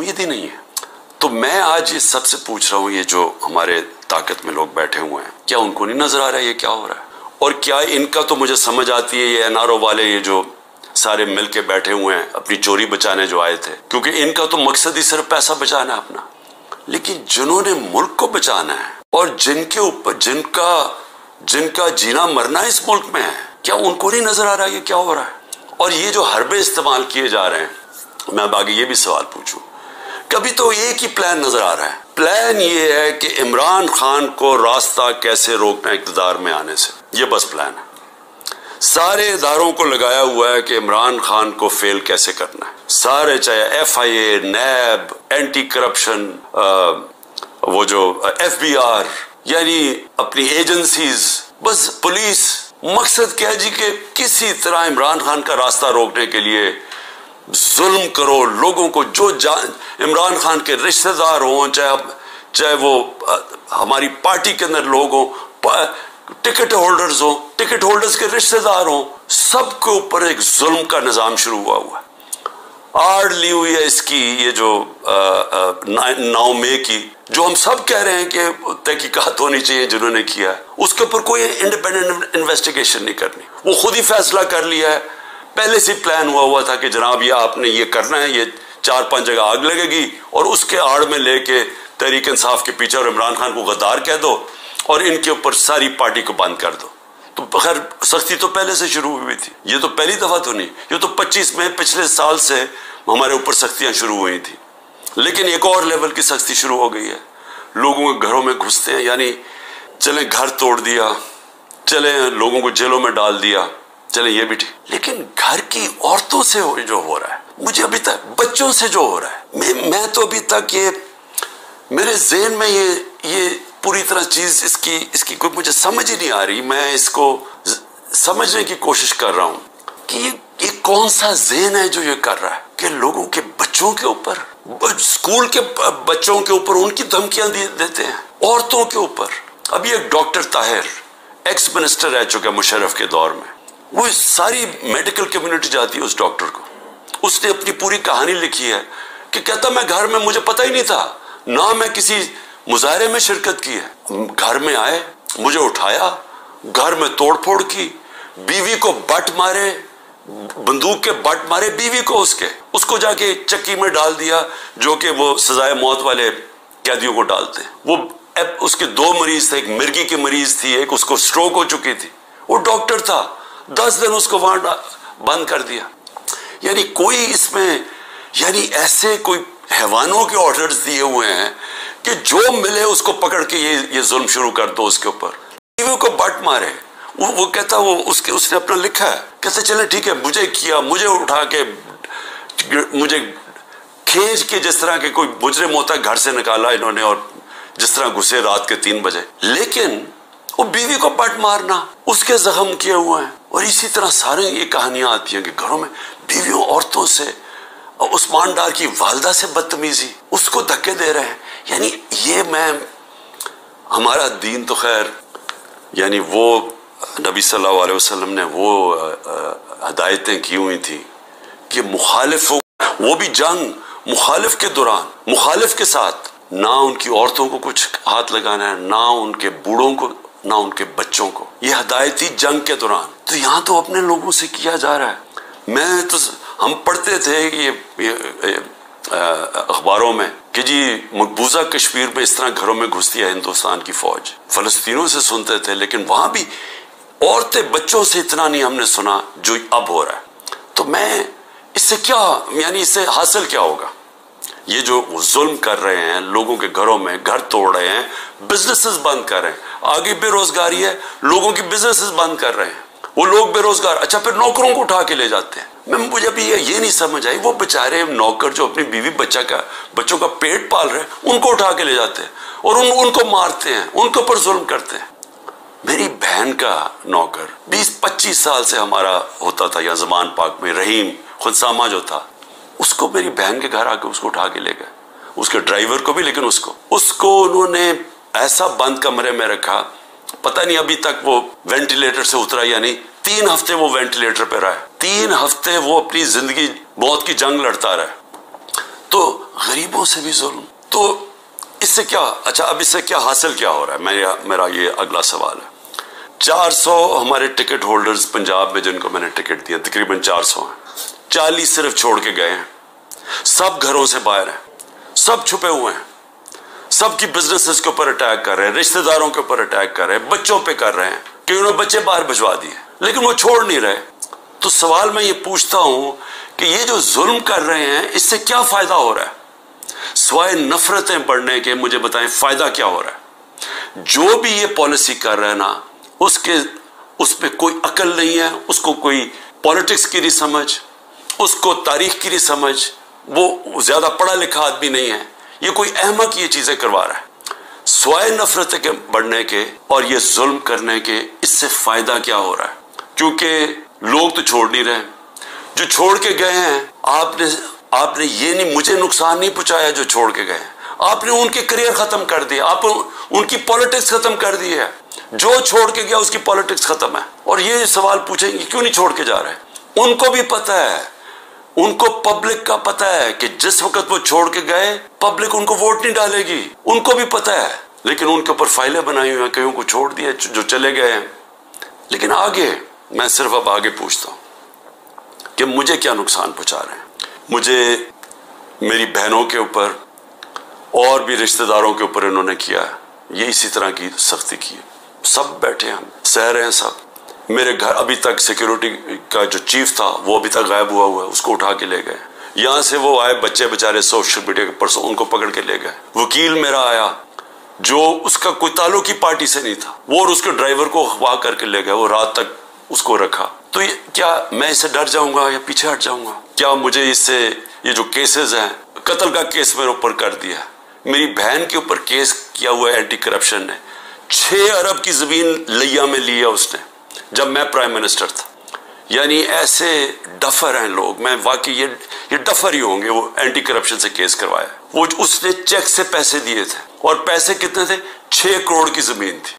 امید ہی نہیں ہے. تو میں آج یہ سب سے پوچھ رہا ہوں، یہ جو ہمارے طاقت میں لوگ بیٹھے ہوئے ہیں، کیا ان کو نہیں نظر آ رہا ہے یہ کیا ہو رہا ہے؟ اور کیا ان کا تو مجھے سمجھ آتی ہے، یہ NRO والے یہ جو سارے مل کے بیٹھے ہوئے ہیں اپنی چوری بچانے جو آئے تھے، کیونکہ ان کا تو مقصد ہی صرف پیسہ بچانا ہے اپنا. لیکن جنہوں نے ملک کو بچانا ہے اور جن کے اوپر جن کا جینا مرنا اس ملک میں ہے، کیا ان کو نہیں نظر آ رہا یہ کیا ہو رہا ہے؟ اور یہ جو حربے استعمال کیے جا رہے ہیں، میں اب آگے یہ بھی سوال پوچھوں، کبھی تو ایک ہی پلان نظر آ رہا ہے. پلان یہ ہے کہ عمران خان کو راستہ کیسے روکنا اقتدار میں آنے سے، یہ بس پلان ہے. سارے اداروں کو لگایا ہوا ہے کہ عمران خان کو فیل کیسے کرنا ہے، سارے، چاہے FIA، نیب، اینٹی کرپشن، وہ جو FBI، یعنی اپنی ایجنسیز، بس پولیس. مقصد کیا ہے جی کہ کسی طرح عمران خان کا راستہ روکنے کے لیے ظلم کرو لوگوں کو، جو عمران خان کے رشتہ دار ہوں، چاہے وہ ہماری پارٹی کے اندر لوگ ہوں، ٹکٹ ہولڈرز ہوں، ٹکٹ ہولڈرز کے رشتہ دار ہوں، سب کے اوپر ایک ظلم کا نظام شروع ہوا ہے. آڑ لی ہوئی ہے اس کی، یہ جو 9 مئی کی، جو ہم سب کہہ رہے ہیں کہ تحقیقات ہونی چاہیے جنہوں نے کیا ہے، اس کے اوپر کوئی انڈیپینڈنٹ انویسٹیگیشن نہیں کرنی. وہ خود ہی فیصلہ کر لیا ہے، پہلے سے پلان ہوا تھا کہ جناب یہ آپ نے یہ کرنا ہے، یہ 4-5 جگہ آگ لگے گی اور اس کے آڑ میں لے کے تحریک انصاف کے پیچھے اور عمران خان کو غدار کہہ دو اور ان کے اوپر ساری پارٹی کو بند کر دو. تو خیر سختی تو پہلے سے شروع ہوئی تھی، یہ تو پہلی دفعہ تو نہیں، یہ تو 25 میں پچھلے سال سے ہمارے اوپر سختیاں شروع ہوئی تھی. لیکن ایک اور لیول کی سختی شروع ہو گئی ہے، لوگوں کے گھروں میں گھستے ہیں، یعنی چلیں گھر توڑ دیا، چلیں لوگوں کو جیلوں میں ڈال دیا، چلیں یہ بھی ٹھیک، لیکن گھر کی عورتوں سے جو ہو رہا ہے، مجھے ابھی تک بچوں سے جو ہو رہا ہے، میں تو ابھی تک یہ میرے ذہن میں یہ پوری طرح چیز اس کی کوئی مجھے سمجھ ہی نہیں آ رہی. میں اس کو سمجھنے کی کوشش کر رہا ہوں کہ یہ کون سا ذہن ہے جو یہ کر رہا ہے کہ لوگوں کے بچوں کے اوپر، اسکول کے بچوں کے اوپر ان کی دھمکیاں دیتے ہیں، عورتوں کے اوپر. ابھی ایک ڈاکٹر طاہر ایکس منسٹر رہ چکا مشرف کے دور میں، وہ ساری میڈیکل کمیونٹی جاتی ہے اس ڈاکٹر کو. اس نے اپنی پوری کہانی لکھی ہے کہ کہتا میں گھر میں مجھے پتہ ہی نہیں تھا، نہ میں کسی مظاہرے میں شرکت کی ہے، گھر میں آئے، مجھے اٹھایا، گھر میں توڑ پھوڑ کی، بیوی کو بٹ مارے، بندوق کے بٹ مارے بیوی کو، اس کو جا کے چکی میں ڈال دیا، جو کہ وہ سزائے موت والے قیدیوں کو ڈالتے ہیں. وہ اس کے 2 مریض تھے، ایک مرگی کی مریض تھی، ایک اس کو سٹروک ہو چکی تھی. وہ ڈاکٹر تھا، 10 دن اس کو وہاں بند کر دیا. یعنی کوئی اس میں، یعنی ایسے کوئی حیوانوں کے آرڈرز دیے ہوئے ہیں کہ جو ملے اس کو پکڑ کے یہ ظلم شروع کر دو اس کے اوپر، بیوی کو بٹ مارے. وہ کہتا اس نے اپنا لکھا ہے، کہتے چلے ٹھیک ہے، مجھے کیا، مجھے اٹھا کے، مجھے کھینچ کے، جس طرح کے کوئی مجرم ہوتا ہے گھر سے نکالا انہوں نے، اور جس طرح گھسے رات کے 3 بجے. لیکن وہ بیوی کو بٹ مارنا، اس کے زخم کیے ہوئے ہیں. اور اسی طرح سارے یہ کہانیاں آتی ہیں کہ گھروں میں بیویوں، عورتوں سے، عثمان ڈار کی والدہ سے بدتمیزی، اس کو دھکے دے رہے ہیں. یعنی یہ ہمارا دین تو خیر، یعنی وہ نبی صلی اللہ علیہ وسلم نے وہ ہدایتیں کی ہوئی تھی کہ مخالف، وہ بھی جنگ، مخالف کے دوران، مخالف کے ساتھ نہ ان کی عورتوں کو کچھ ہاتھ لگانا ہے، نہ ان کے بوڑھوں کو، نہ ان کے بچوں کو. یہ ہدایت تھی جنگ کے دوران. تو یہاں تو اپنے لوگوں سے کیا جا رہا ہے. ہم پڑھتے تھے یہ اخباروں میں کہ جی مقبوضہ کشمیر میں اس طرح گھروں میں گھستی ہے ہندوستان کی فوج. فلسطینیوں سے سنتے تھے، لیکن وہاں بھی عورتیں بچوں سے اتنا نہیں ہم نے سنا جو اب ہو رہا ہے. تو میں اس سے کیا، یعنی اس سے حاصل کیا ہوگا؟ یہ جو ظلم کر رہے ہیں لوگوں کے گھروں میں، گھر توڑ رہے ہیں، بزنسز بند کر رہے ہیں، آگے بے روزگاری ہے، لوگوں کی بزنسز بند کر رہے ہیں، وہ لوگ بے روزگار. اچھا پھر نوکروں کو اٹھا کے لے جاتے ہیں. مجھے ابھی یہ نہیں سمجھ آئی، وہ بیچارے نوکر جو اپنی بیوی بچوں کا پیٹ پال رہے ہیں، ان کو اٹھا کے لے جاتے ہیں اور ان کو مارتے ہیں، ان کے اوپر ظلم کرتے ہیں. میری بہن کا نوکر 20-25 سال سے ہمارا ہوتا تھا یا زمان پاک میں، رحیم خنسامہ جو تھا، اس کو میری بہن کے گھر آ کے اس کو اٹھا کے لے گئے، اس کے ڈرائیور کو بھی، لیکن اس کو انہوں نے ایسا بند کمرے میں رکھا، پتہ نہیں ابھی تک وہ وینٹیلیٹر سے اترا یا نہیں. 3 ہفتے وہ وینٹیلیٹر پہ رہا ہے، 3 ہفتے وہ اپنی زندگی موت کی جنگ لڑتا رہا. تو غریبوں سے بھی ظلم. تو اس سے کیا, اچھا اب اس سے کیا حاصل کیا ہو رہا ہے؟ میرا یہ اگلا سوال ہے. 400 ہمارے ٹکٹ ہولڈرز پنجاب میں جن کو میں نے ٹکٹ دیا, تقریباً 400 ہیں, 40 صرف چھوڑ کے گئے ہیں. سب گھروں سے باہر ہیں, سب چھپے ہوئے ہیں, سب کی بزنسز کے اوپر اٹیک کر رہے ہیں, رشتہ داروں کے اوپر اٹیک کر رہے ہیں, بچوں پہ کر رہے ہیں کہ انہوں نے بچے باہر بھجوا دیے, لیکن وہ چھوڑ نہیں رہے. تو سوال میں یہ پوچھتا ہوں کہ یہ جو ظلم کر رہے ہیں اس سے کیا فائدہ ہو رہا ہے؟ سوائے نفرتیں بڑھنے کے مجھے بتائیں فائدہ کیا ہو رہا ہے؟ جو بھی یہ پالیسی کر رہا ہے نا, اس پہ کوئی عقل نہیں ہے, اس کو کوئی پولیٹکس کی نہیں سمجھ, اس کو تاریخ کی نہیں سمجھ, وہ زیادہ پڑھا لکھا آدمی نہیں ہے, یہ کوئی احمق یہ چیزیں کروا رہا ہے. سوائے نفرتیں کے بڑھنے کے اور یہ ظلم کرنے کے اس سے فائدہ کیا ہو رہا ہے؟ کیونکہ لوگ تو چھوڑ نہیں رہے. جو چھوڑ کے گئے ہیں, آپ نے یہ نہیں, مجھے نقصان نہیں پہنچایا جو چھوڑ کے گئے ہیں, آپ نے ان کے کریئر ختم کر دیے, آپ ان کی پالیٹکس ختم کر دی ہے. جو چھوڑ کے گیا اس کی پالیٹکس ختم ہے. اور یہ سوال پوچھیں گے کیوں نہیں چھوڑ کے جا رہے؟ ان کو بھی پتہ ہے, ان کو پبلک کا پتہ ہے کہ جس وقت وہ چھوڑ کے گئے پبلک ان کو ووٹ نہیں ڈالے گی, ان کو بھی پتہ ہے. لیکن ان کے اوپر فائلیں بنائی ہوئی ہیں, کئیوں کو چھوڑ دیا جو چلے گئے ہیں. لیکن آگے میں صرف اب آگے پوچھتا ہوں کہ مجھے کیا نقصان پہنچا رہے ہیں. مجھے میری بہنوں کے اوپر اور بھی رشتہ داروں کے اوپر انہوں نے کیا ہے, یہ اسی طرح کی سختی کی ہے. سب بیٹھے ہیں, سہ رہے ہیں سب. میرے گھر ابھی تک سیکیورٹی کا جو چیف تھا وہ ابھی تک غائب ہوا ہے, اس کو اٹھا کے لے گئے. یہاں سے وہ آئے بچے بچارے سوشل میڈیا کے پرسوں, ان کو پکڑ کے لے گئے. وکیل میرا آیا جو اس کا کوئی تعلق ہی پارٹی سے نہیں تھا, وہ اور اس کے ڈرائیور کو اغوا کر کے لے گئے, وہ رات تک اس کو رکھا. تو کیا میں اس سے ڈر جاؤں گا یا پیچھے ہٹ جاؤں گا؟ کیا مجھے اس سے یہ جو کیسز ہیں, قتل کا کیس میرے اوپر کر دیا, میری بہن کے اوپر کیس کیا ہوا ہے اینٹی کرپشن نے, 6 ارب کی زمین لیا میں لیا اس نے جب میں پرائم منسٹر تھا. یعنی ایسے ڈفر ہیں لوگ, میں واقعی یہ ڈفر ہی ہوں گے. وہ اینٹی کرپشن سے کیس کروایا, وہ اس نے چیک سے پیسے دیے تھے, اور پیسے کتنے تھے؟ 6 کروڑ کی زمین تھی.